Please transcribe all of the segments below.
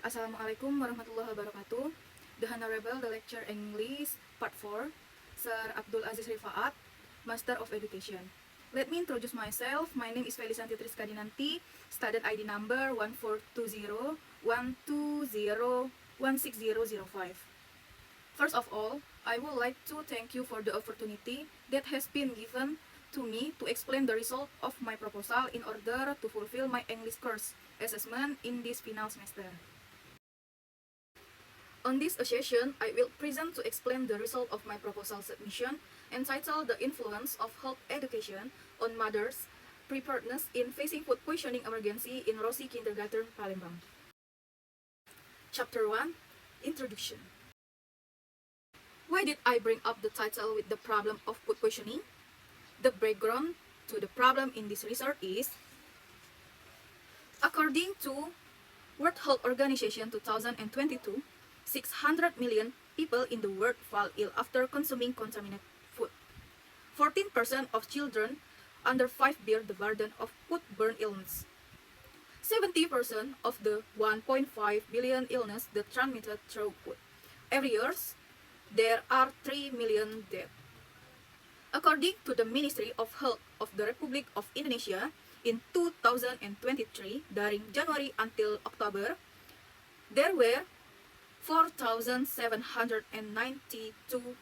Assalamualaikum warahmatullahi wabarakatuh. The Honorable the Lecture English Part 4, Sir Abdul Aziz Rifaat, Master of Education. Let me introduce myself. My name is Felisanti Triskadinanti, student ID number 142012016005. First of all, I would like to thank you for the opportunity that has been given to me to explain the result of my proposal in order to fulfill my English course assessment in this final semester. On this session, I will present to explain the result of my proposal submission entitled The Influence of Health Education on Mothers' Preparedness in Facing Food Poisoning Emergency in Rosi Kindergarten, Palembang. Chapter 1, Introduction. Why did I bring up the title with the problem of food poisoning? The background to the problem in this research is, according to World Health Organization 2022, 600 million people in the world fall ill after consuming contaminated food. 14% of children under 5 bear the burden of foodborne illness. 70% of the 1.5 billion illness that transmitted through food. Every year, there are 3 million deaths. According to the Ministry of Health of the Republic of Indonesia, in 2023, during January until October, there were 4,792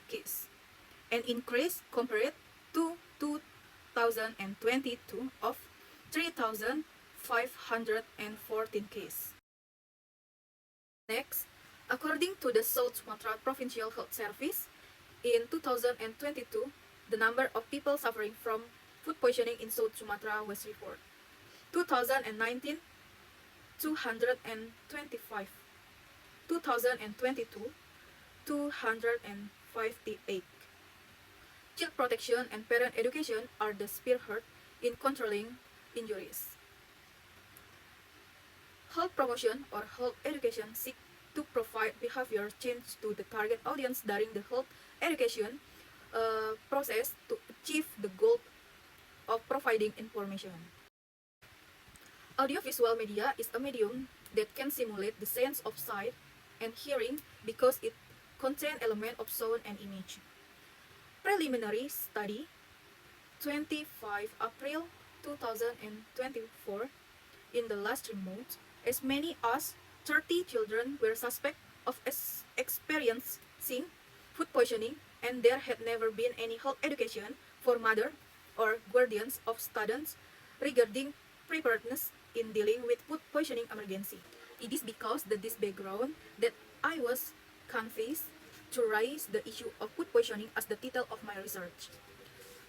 cases, an increase compared to 2022 of 3,514 cases. Next, according to the South Sumatra Provincial Health Service, in 2022, the number of people suffering from food poisoning in South Sumatra was reported. 2019, 225. 2022, 258. Child protection and parent education are the spearhead in controlling injuries. Health promotion or health education seek to provide behavior change to the target audience during the health education process to achieve the goal of providing information. Audiovisual media is a medium that can simulate the sense of sight and hearing because it contains elements of sound and image. Preliminary study, 25 April 2024, in the last remote, as many as 30 children were suspect of experiencing food poisoning, and there had never been any health education for mothers or guardians of students regarding preparedness in dealing with food poisoning emergency. It is because of this background that I was convinced to raise the issue of food poisoning as the title of my research.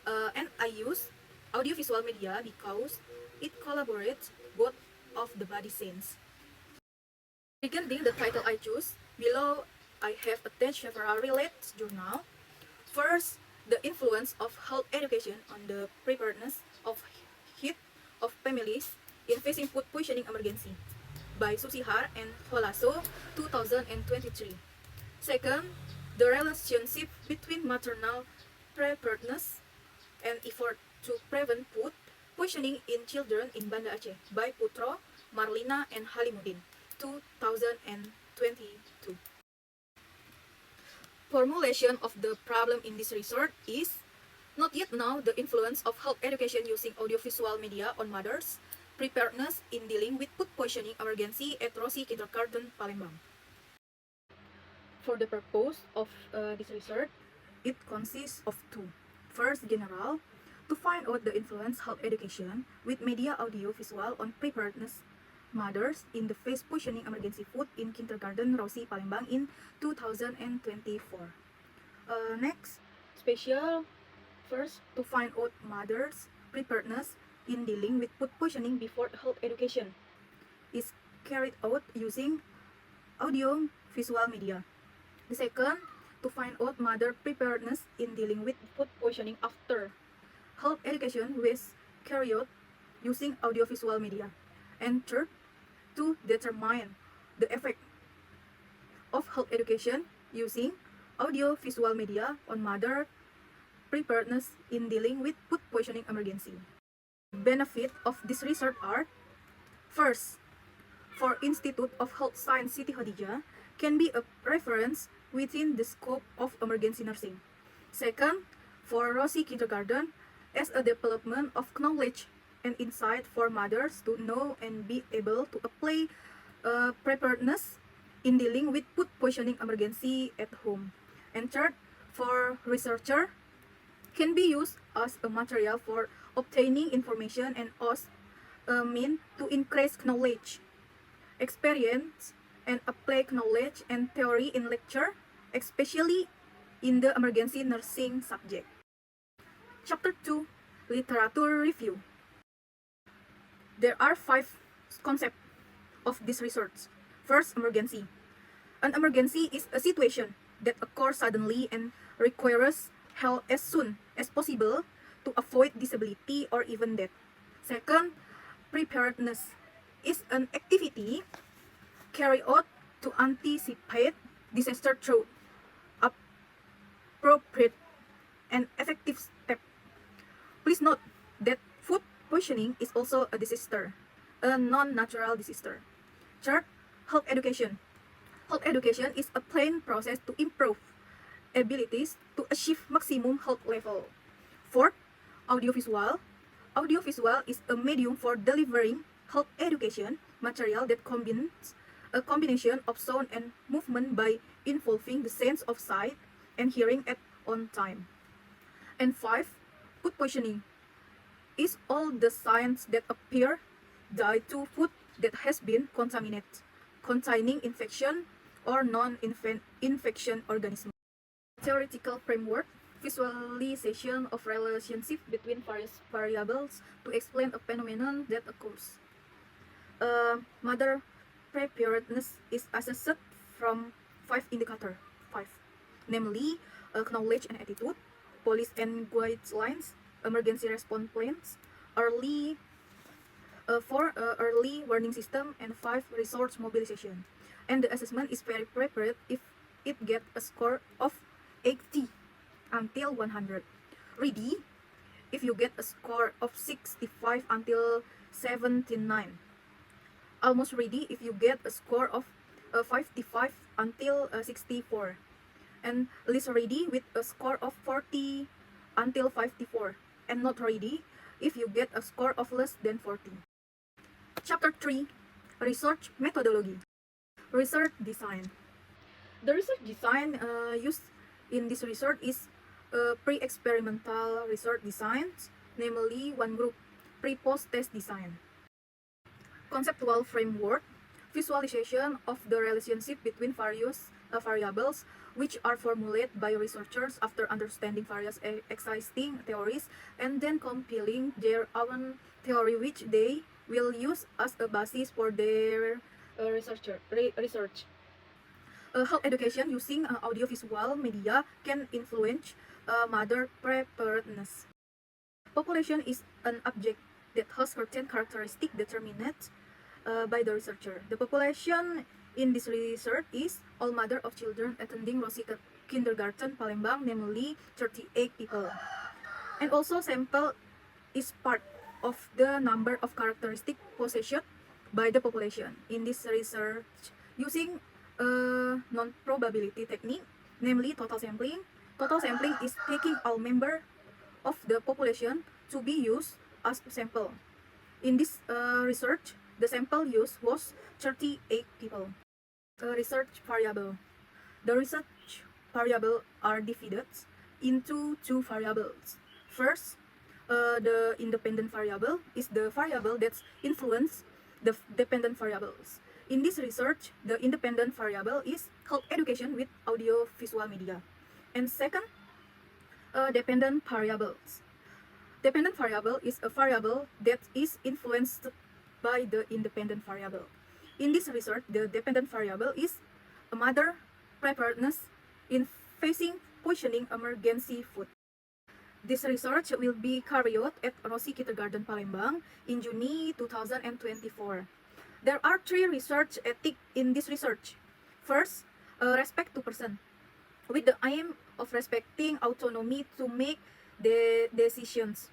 And I use audiovisual media because it collaborates both of the body scenes. Regarding the title I choose, below I have attached several related journals. First, the influence of health education on the preparedness of health of families in facing food poisoning emergency, by Susihar and Holaso, 2023. Second, the relationship between maternal preparedness and effort to prevent food poisoning in children in Banda Aceh, by Putro, Marlina, and Halimuddin, 2022. Formulation of the problem in this research is, not yet know the influence of health education using audiovisual media on mothers' preparedness in dealing with food poisoning emergency at Rosi Kindergarten, Palembang. For the purpose of this research, it consists of two. First, general, to find out the influence health education with media audio-visual on preparedness mothers in the face poisoning emergency food in Kindergarten Rosi, Palembang in 2024. Next, special, first, to find out mothers' preparedness in dealing with food poisoning before health education is carried out using audio visual media. The second, to find out mother preparedness in dealing with food poisoning after health education was carried out using audio visual media. And third, to determine the effect of health education using audio visual media on mother preparedness in dealing with food poisoning emergency. Benefit of this research are, first, for Institute of Health Science Siti Khadijah can be a reference within the scope of emergency nursing. Second, for Rosie Kindergarten, as a development of knowledge and insight for mothers to know and be able to apply preparedness in dealing with food poisoning emergency at home. And third, for researcher, can be used as a material for obtaining information and as a mean to increase knowledge, experience, and apply knowledge and theory in lecture, especially in the emergency nursing subject. Chapter 2, Literature Review. There are 5 concepts of this research. First, emergency. An emergency is a situation that occurs suddenly and requires help as soon as possible to avoid disability or even death. Second, preparedness is an activity carried out to anticipate disaster through appropriate and effective steps. Please note that food poisoning is also a disaster, a non-natural disaster. Third, health education. Health education is a planned process to improve abilities to achieve maximum health level. Fourth, audiovisual. Audiovisual is a medium for delivering health education material that combines a combination of sound and movement by involving the sense of sight and hearing at one time. And 5, food poisoning is all the signs that appear due to food that has been contaminated, containing infection or non-infection organism. Theoretical framework, visualization of relationship between various variables to explain a phenomenon that occurs. Mother preparedness is assessed from 5 indicators, namely knowledge and attitude, policy and guidelines, emergency response plans, early warning system, and 5 resource mobilization. And the assessment is very prepared if it gets a score of 80 until 100. Ready if you get a score of 65 until 79. Almost ready if you get a score of 55 until 64. And least ready with a score of 40 until 54. And not ready if you get a score of less than 40. Chapter 3, Research Methodology. Research Design. The research design used in this research is pre-experimental research designs, namely one group, pre-post test design. Conceptual framework, visualization of the relationship between various variables which are formulated by researchers after understanding various existing theories and then compiling their own theory which they will use as a basis for their research. Health education using audiovisual media can influence mother preparedness. Population is an object that has certain characteristics determined by the researcher. The population in this research is all mother of children attending Rosie Kindergarten Palembang, namely 38 people. And also sample is part of the number of characteristics possessed by the population. In this research, using a non-probability technique, namely total sampling. Total sampling is taking all members of the population to be used as sample. In this research, the sample used was 38 people. Research variable. The research variables are divided into 2 variables. First, the independent variable is the variable that influences the dependent variables. In this research, the independent variable is health education with audio-visual media. And second, dependent variables. Dependent variable is a variable that is influenced by the independent variable. In this research, the dependent variable is a mother preparedness in facing poisoning emergency food. This research will be carried out at Rosie Kindergarten Palembang in June 2024. There are 3 research ethics in this research. First, respect to person, with the aim of respecting autonomy to make the decisions.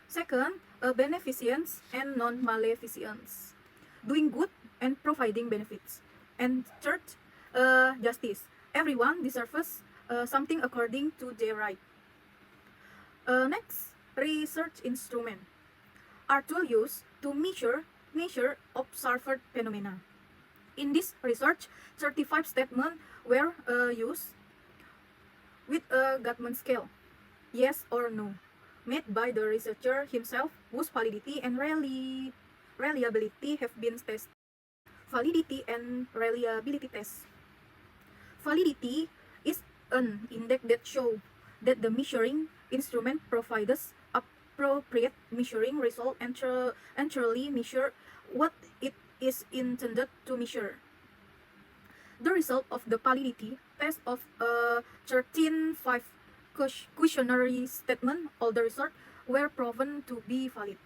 Second, beneficence and non-maleficence, doing good and providing benefits. And third, justice. Everyone deserves something according to their right. Next, research instrument are tools used to measure observed phenomena. In this research, 35 statements were used with a Gottman scale, yes or no, made by the researcher himself, whose validity and reliability have been tested. Validity and reliability test. Validity is an index that shows that the measuring instrument provides appropriate measuring result and truly measure what it is intended to measure. The result of the validity test of 13 questionnaire statement, all the result were proven to be valid.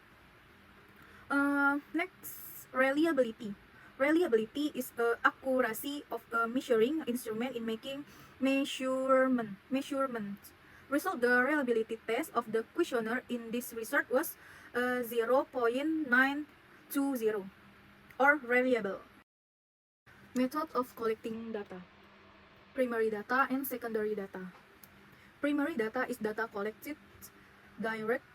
Next, reliability. Reliability is the accuracy of a measuring instrument in making measurements. Result, the reliability test of the questionnaire in this research was 0.920 or reliable. Method of collecting data. Primary data and secondary data. Primary data is data collected direct.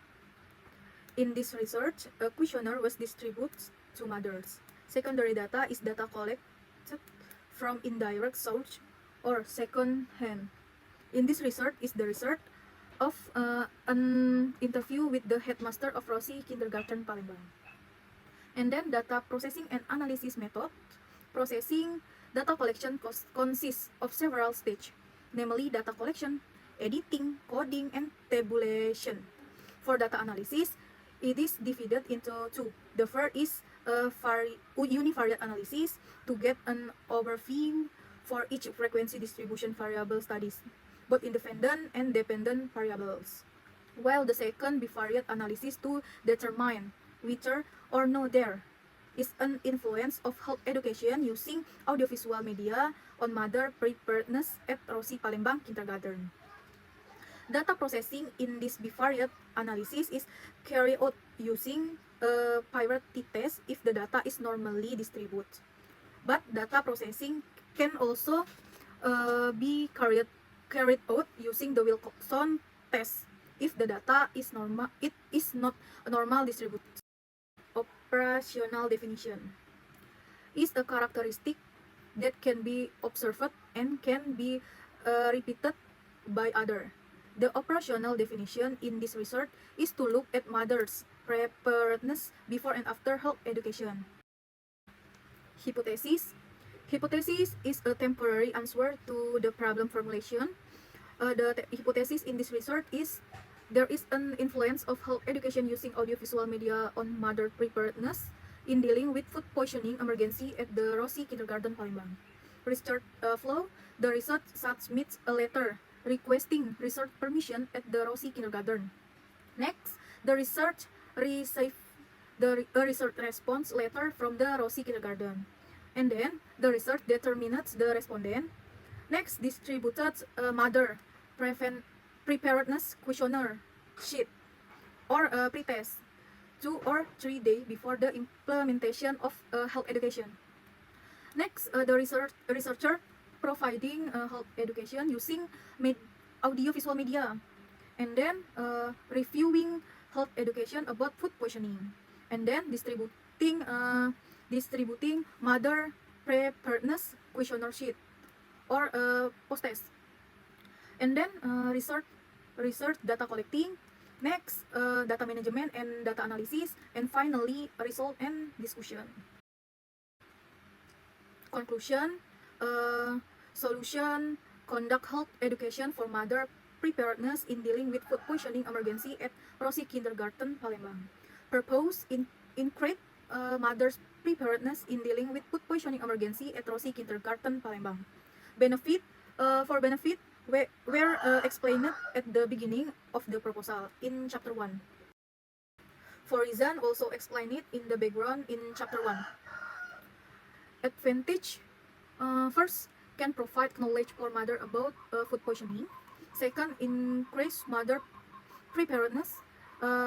In this research, a questionnaire was distributed to mothers. Secondary data is data collected from indirect source or second hand. In this research is the result of an interview with the headmaster of Rosi Kindergarten Palembang. And then data processing and analysis method. Processing data collection consists of several stages, namely data collection, editing, coding, and tabulation. For data analysis, it is divided into two. The first is univariate analysis to get an overview for each frequency distribution variable studies, both independent and dependent variables. While the second bivariate analysis to determine whether or not there is an influence of health education using audiovisual media on mother preparedness at Rosi Palembang Kindergarten. Data processing in this bivariate analysis is carried out using a priority test if the data is normally distributed. But data processing can also be carried out using the Wilcoxon test if the data is not a normal distributed. Operational definition is a characteristic that can be observed and can be repeated by others. The operational definition in this research is to look at mothers' preparedness before and after health education. Hypothesis. Hypothesis is a temporary answer to the problem formulation. The hypothesis in this research is there is an influence of health education using audiovisual media on mother preparedness in dealing with food poisoning emergency at the Rosi Kindergarten Palembang. Research flow. The research submits a letter requesting research permission at the Rosi Kindergarten. Next, the research received a research response letter from the Rosi Kindergarten. And then, the research determines the respondent. Next, distributed mother preparedness questionnaire sheet or pretest 2 or 3 days before the implementation of health education. Next, the researcher providing health education using audiovisual media, and then reviewing health education about food poisoning, and then distributing mother preparedness questionnaire sheet or post test, and then research data collecting. Next, data management and data analysis, and finally result and discussion. Conclusion. Solution: conduct health education for mother preparedness in dealing with food poisoning emergency at Rosi Kindergarten Palembang. Purpose: increase mother's preparedness in dealing with food poisoning emergency at Rosi Kindergarten Palembang. Benefit: for benefit were explained at the beginning of the proposal in chapter 1. For reason also explained it in the background in chapter 1. Advantage: first, can provide knowledge for mother about food poisoning. Second, increase mother preparedness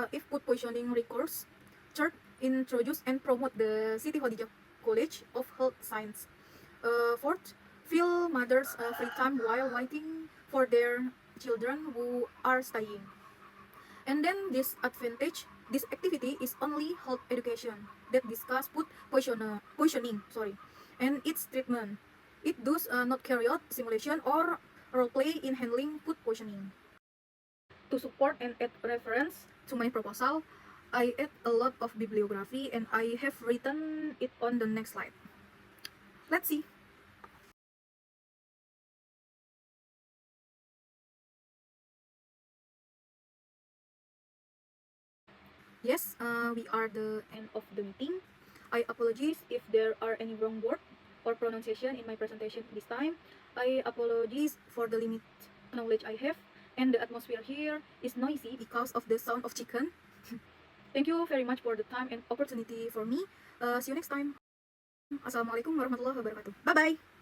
if food poisoning recurs. Third, introduce and promote the Siti Khadijah College of Health Science. Fourth, fill mothers' free time while waiting for their children who are studying. And then this activity is only health education that discuss food poisoning, and its treatment. It does not carry out simulation or role play in handling food poisoning. To support and add reference to my proposal, I add a lot of bibliography and I have written it on the next slide. Let's see. Yes, we are the end of the meeting. I apologize if there are any wrong word or pronunciation in my presentation this time. I apologize for the limit knowledge I have, and the atmosphere here is noisy because of the sound of chicken. Thank you very much for the time and opportunity for me. See you next time. Assalamualaikum warahmatullahi wabarakatuh. Bye bye.